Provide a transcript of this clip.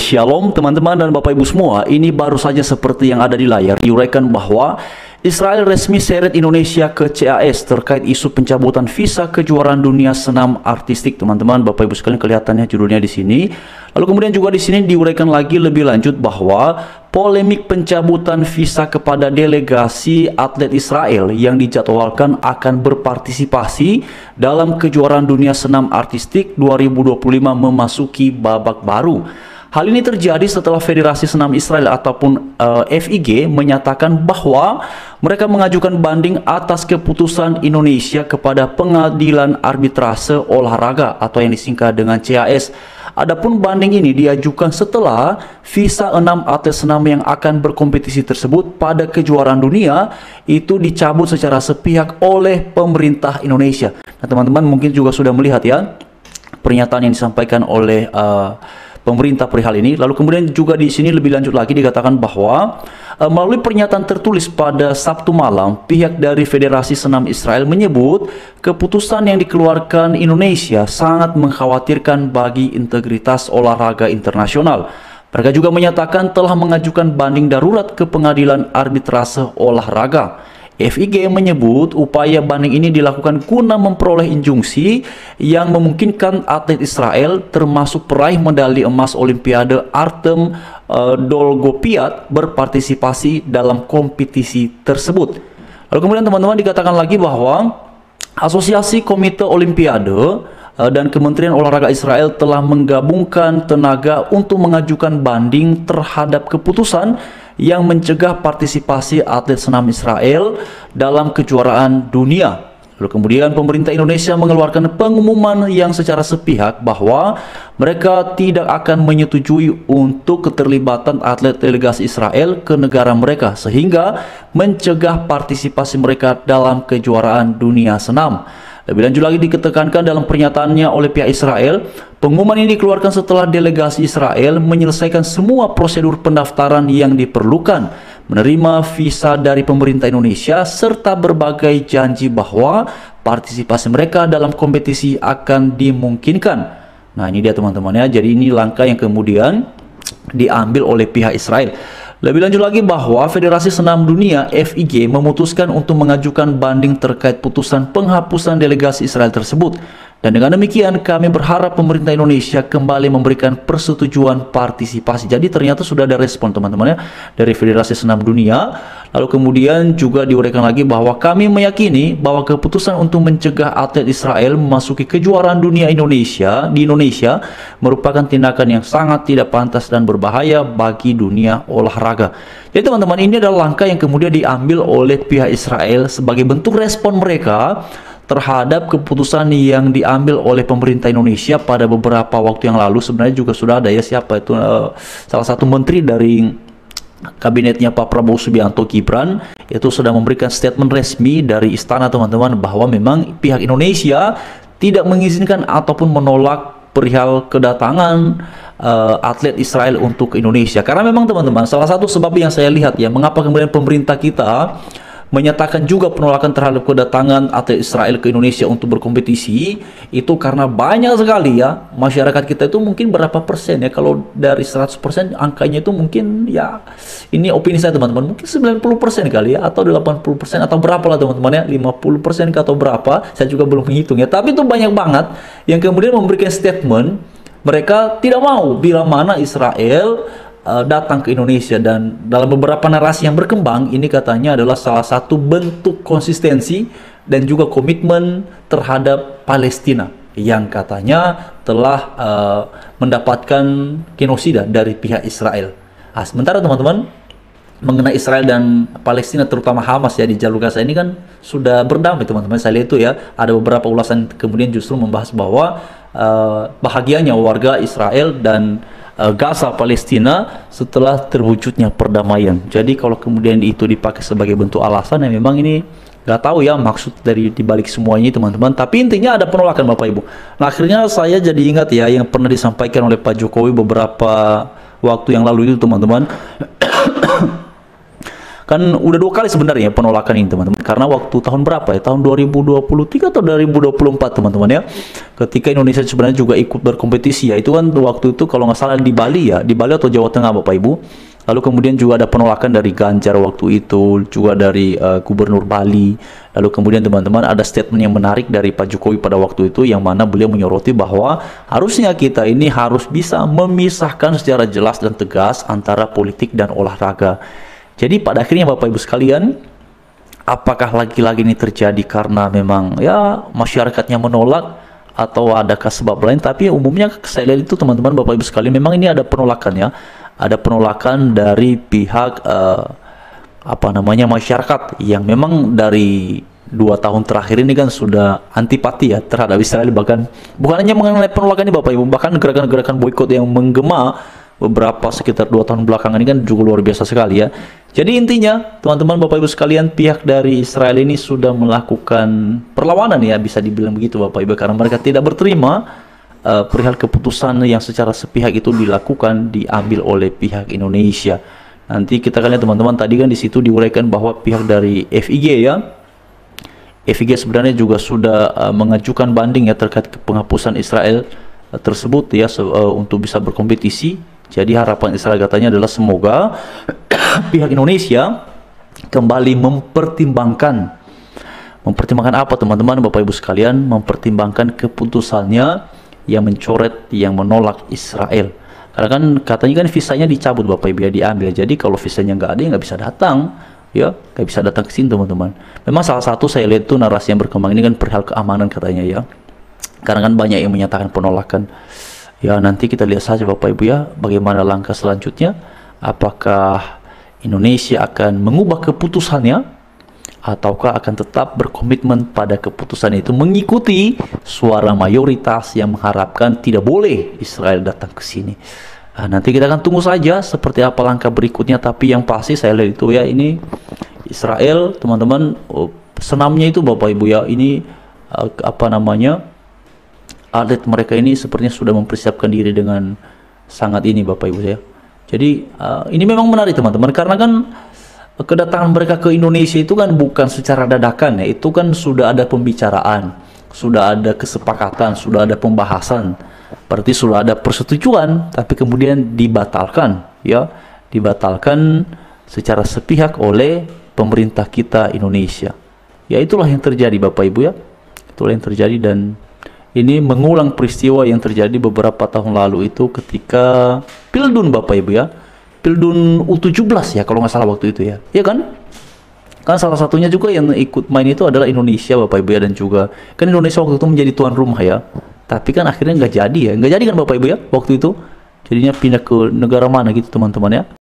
Shalom teman-teman dan Bapak Ibu semua. Ini baru saja seperti yang ada di layar diuraikan bahwa Israel resmi seret Indonesia ke CAS terkait isu pencabutan visa kejuaraan dunia senam artistik. Teman-teman, Bapak Ibu sekalian, kelihatannya judulnya di sini. Lalu kemudian juga di sini diuraikan lagi lebih lanjut bahwa polemik pencabutan visa kepada delegasi atlet Israel yang dijadwalkan akan berpartisipasi dalam kejuaraan dunia senam artistik 2025 memasuki babak baru. Hal ini terjadi setelah Federasi Senam Israel ataupun FIG menyatakan bahwa mereka mengajukan banding atas keputusan Indonesia kepada Pengadilan Arbitrase Olahraga atau yang disingkat dengan CAS. Adapun banding ini diajukan setelah visa 6 atlet senam yang akan berkompetisi tersebut pada kejuaraan dunia itu dicabut secara sepihak oleh pemerintah Indonesia. Nah, teman-teman mungkin juga sudah melihat ya pernyataan yang disampaikan oleh pemerintah perihal ini. Lalu kemudian juga di sini lebih lanjut lagi dikatakan bahwa melalui pernyataan tertulis pada Sabtu malam, pihak dari Federasi Senam Israel menyebut keputusan yang dikeluarkan Indonesia sangat mengkhawatirkan bagi integritas olahraga internasional. Mereka juga menyatakan telah mengajukan banding darurat ke Pengadilan Arbitrase Olahraga. FIG menyebut upaya banding ini dilakukan guna memperoleh injunsi yang memungkinkan atlet Israel termasuk peraih medali emas Olimpiade Artem Dolgopiat berpartisipasi dalam kompetisi tersebut. Lalu kemudian teman-teman dikatakan lagi bahwa Asosiasi Komite Olimpiade dan Kementerian Olahraga Israel telah menggabungkan tenaga untuk mengajukan banding terhadap keputusan yang mencegah partisipasi atlet senam Israel dalam kejuaraan dunia. Lalu kemudian pemerintah Indonesia mengeluarkan pengumuman yang secara sepihak bahwa mereka tidak akan menyetujui untuk keterlibatan atlet delegasi Israel ke negara mereka sehingga mencegah partisipasi mereka dalam kejuaraan dunia senam. Lebih lanjut lagi ditekankan dalam pernyataannya oleh pihak Israel, pengumuman ini dikeluarkan setelah delegasi Israel menyelesaikan semua prosedur pendaftaran yang diperlukan, menerima visa dari pemerintah Indonesia, serta berbagai janji bahwa partisipasi mereka dalam kompetisi akan dimungkinkan. Nah, ini dia teman-teman ya, jadi ini langkah yang kemudian diambil oleh pihak Israel. Lebih lanjut lagi bahwa Federasi Senam Dunia FIG memutuskan untuk mengajukan banding terkait putusan penghapusan delegasi Israel tersebut. Dan dengan demikian kami berharap pemerintah Indonesia kembali memberikan persetujuan partisipasi. Jadi ternyata sudah ada respon teman-teman ya dari Federasi Senam Dunia. Lalu kemudian juga diuraikan lagi bahwa kami meyakini bahwa keputusan untuk mencegah atlet Israel memasuki kejuaraan dunia di Indonesia merupakan tindakan yang sangat tidak pantas dan berbahaya bagi dunia olahraga. Jadi teman-teman, ini adalah langkah yang kemudian diambil oleh pihak Israel sebagai bentuk respon mereka terhadap keputusan yang diambil oleh pemerintah Indonesia pada beberapa waktu yang lalu. Sebenarnya juga sudah ada ya, siapa itu salah satu menteri dari kabinetnya Pak Prabowo Subianto Gibran itu sudah memberikan statement resmi dari istana teman-teman bahwa memang pihak Indonesia tidak mengizinkan ataupun menolak perihal kedatangan atlet Israel untuk ke Indonesia. Karena memang teman-teman, salah satu sebab yang saya lihat ya, mengapa kemudian pemerintah kita menyatakan juga penolakan terhadap kedatangan atlet Israel ke Indonesia untuk berkompetisi, itu karena banyak sekali ya masyarakat kita itu mungkin berapa persen ya, kalau dari 100% angkanya itu mungkin ya, ini opini saya teman-teman, mungkin 90% kali ya, atau 80% atau berapa lah teman-teman ya, 50% atau berapa, saya juga belum menghitung ya, tapi itu banyak banget yang kemudian memberikan statement mereka tidak mau bila mana Israel datang ke Indonesia. Dan dalam beberapa narasi yang berkembang ini katanya adalah salah satu bentuk konsistensi dan juga komitmen terhadap Palestina yang katanya telah mendapatkan genosida dari pihak Israel. Sementara teman-teman, mengenai Israel dan Palestina terutama Hamas ya di jalur Gaza ini kan sudah berdamai teman-teman. Saya lihat itu ya, ada beberapa ulasan kemudian justru membahas bahwa bahagianya warga Israel dan Gaza Palestina setelah terwujudnya perdamaian. Jadi kalau kemudian itu dipakai sebagai bentuk alasan, ya memang ini nggak tahu ya maksud dari dibalik semuanya teman-teman. Tapi intinya ada penolakan Bapak Ibu. Nah, akhirnya saya jadi ingat ya yang pernah disampaikan oleh Pak Jokowi beberapa waktu yang lalu itu teman-teman. Kan udah 2 kali sebenarnya penolakan ini teman-teman. Karena waktu tahun berapa ya? Tahun 2023 atau 2024 teman-teman ya. Ketika Indonesia sebenarnya juga ikut berkompetisi ya. Itu kan waktu itu kalau nggak salah di Bali ya. Di Bali atau Jawa Tengah Bapak Ibu. Lalu kemudian juga ada penolakan dari Ganjar waktu itu. Juga dari Gubernur Bali. Lalu kemudian teman-teman ada statement yang menarik dari Pak Jokowi pada waktu itu. Yang mana beliau menyoroti bahwa harusnya kita ini harus bisa memisahkan secara jelas dan tegas antara politik dan olahraga. Jadi pada akhirnya Bapak Ibu sekalian, apakah lagi-lagi ini terjadi karena memang ya masyarakatnya menolak atau adakah sebab lain? Tapi umumnya saya lihat itu teman-teman Bapak Ibu sekalian, memang ini ada penolakan ya. Ada penolakan dari pihak masyarakat yang memang dari 2 tahun terakhir ini kan sudah antipati ya terhadap Israel, bahkan bukan hanya mengenai penolakan ini Bapak Ibu, bahkan gerakan-gerakan boikot yang menggema beberapa sekitar 2 tahun belakangan ini kan juga luar biasa sekali ya. Jadi intinya teman-teman Bapak Ibu sekalian, pihak dari Israel ini sudah melakukan perlawanan ya, bisa dibilang begitu Bapak Ibu, karena mereka tidak berterima perihal keputusan yang secara sepihak itu diambil oleh pihak Indonesia. Nanti kita lihat teman-teman, tadi kan di situ diuraikan bahwa pihak dari FIG ya, FIG sebenarnya juga sudah mengajukan banding ya terkait penghapusan Israel tersebut ya, untuk bisa berkompetisi. Jadi harapan Israel katanya adalah semoga pihak Indonesia kembali mempertimbangkan apa teman-teman Bapak Ibu sekalian, mempertimbangkan keputusannya yang mencoret, yang menolak Israel. Karena kan katanya kan visanya dicabut Bapak Ibu ya, diambil. Jadi kalau visanya nggak ada ya nggak bisa datang ya, nggak bisa datang ke sini teman-teman. Memang salah satu saya lihat tuh narasi yang berkembang ini kan perihal keamanan katanya ya. Karena kan banyak yang menyatakan penolakan. Ya nanti kita lihat saja Bapak Ibu ya, bagaimana langkah selanjutnya. Apakah Indonesia akan mengubah keputusannya, ataukah akan tetap berkomitmen pada keputusan itu, mengikuti suara mayoritas yang mengharapkan tidak boleh Israel datang ke sini. Nanti kita akan tunggu saja seperti apa langkah berikutnya. Tapi yang pasti saya lihat itu ya, ini Israel teman-teman, senamnya itu Bapak Ibu ya, ini atlet mereka ini sepertinya sudah mempersiapkan diri dengan sangat ini Bapak Ibu ya. Jadi ini memang menarik teman-teman, karena kan kedatangan mereka ke Indonesia itu kan bukan secara dadakan ya, itu kan sudah ada pembicaraan, sudah ada kesepakatan, sudah ada pembahasan, berarti sudah ada persetujuan, tapi kemudian dibatalkan ya, dibatalkan secara sepihak oleh pemerintah kita Indonesia. Ya itulah yang terjadi Bapak Ibu ya, itulah yang terjadi. Dan ini mengulang peristiwa yang terjadi beberapa tahun lalu itu ketika Pildun Bapak Ibu ya, Pildun U17 ya kalau nggak salah waktu itu ya, iya kan? Kan salah satunya juga yang ikut main itu adalah Indonesia Bapak Ibu ya, dan juga kan Indonesia waktu itu menjadi tuan rumah ya, tapi kan akhirnya nggak jadi ya, nggak jadi kan Bapak Ibu ya waktu itu, jadinya pindah ke negara mana gitu teman-teman ya.